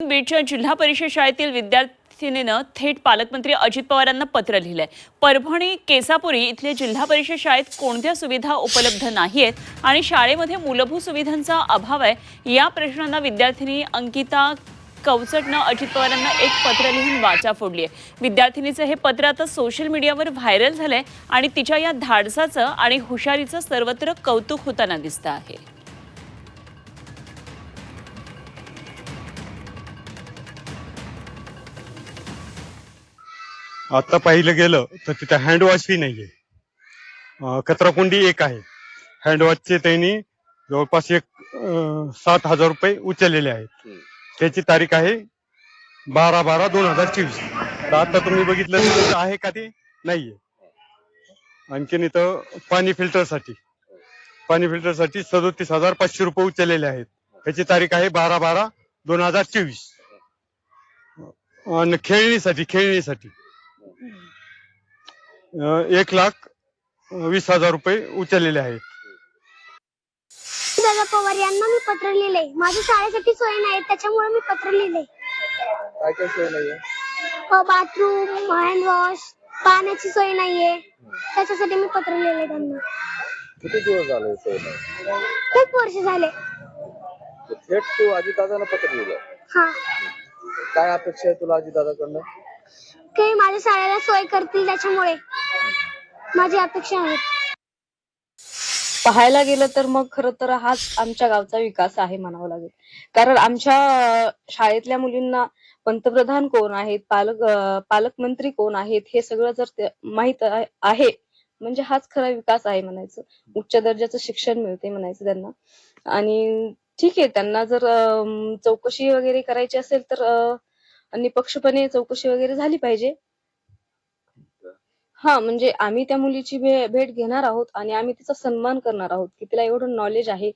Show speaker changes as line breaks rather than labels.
बीडच्या जिल्हा परिषद शाळेतील विद्यार्थिनीनं थेट पालकमंत्री अजित पवारांना पत्र लिहिलंय। परभणी केसापुरी इथल्या जिल्हा परिषद शाळेत कोणत्या सुविधा उपलब्ध नाहीयेत आणि शाळेमध्ये मूलभूत सुविधांचा अभाव आहे, या प्रश्नांना विद्यार्थिनी अंकिता कवचटनं अजित पवारांना एक पत्र लिहून वाचा फोडली आहे। विद्यार्थिनीचं हे पत्र आता सोशल मीडियावर व्हायरल झालंय आणि तिच्या या धाडसाचं आणि हुशारीचं सर्वत्र कौतुक होताना दिसतं आहे।
आता पाहिलं गेलं तर तिथे हँडवॉशही नाहीये, कचराकुंडी एक आहे। हँडवॉशचे त्यांनी जवळपास 7,000 रुपये उचललेले आहेत। त्याची तारीख आहे 12/12/2024। तर आता तुम्ही बघितलं तर आहे का ते नाहीये। आणखीन इथं पाणी फिल्टरसाठी 37,500 रुपये उचललेले आहेत। त्याची तारीख आहे 12/12/2024। आणि खेळणीसाठी 1,20,000 रुपये उचललेले आहेत।
दादा पवार यांना मी पत्र लिहिले। माझ्या शाळेसाठी सोय नाही, त्याच्यामुळे मी पत्र लिहिले।
काय काय सोय नाहीये?
बाथरूम, हँड वॉश, पाण्याची सोय नाहीये, त्याच्यासाठी मी पत्र लिहिले त्यांना।
किती दिवस झाले सोय नाही?
खूप वर्ष झाले।
थेट तू अजितदादांना पत्र लिहिलं?
हा।
काय अपेक्षा आहे तुला अजितदादाकडनं?
काही माझ्या शाळेला सोय करतील, त्याच्यामुळे माझी अपेक्षा आहे।
पाहायला गेलं तर मग खरं तर हाच आमच्या गावचा विकास आहे म्हणावं लागेल। कारण आमच्या शाळेतल्या मुलींना पंतप्रधान कोण आहेत, पालकमंत्री कोण आहेत हे सगळं जर माहित आहे म्हणजे हाच खरा विकास आहे म्हणायचं। उच्च दर्जाचं शिक्षण मिळते म्हणायचं त्यांना। आणि ठीक आहे, त्यांना जर चौकशी वगैरे करायची असेल तर निपक्षपणे चौकशी वगैरे झाली पाहिजे। हा, म्हणजे आम्ही त्या मुलीची भेट घेणार आहोत आणि आम्ही तिचा सन्मान करणार आहोत की तिला एवढं नॉलेज आहे,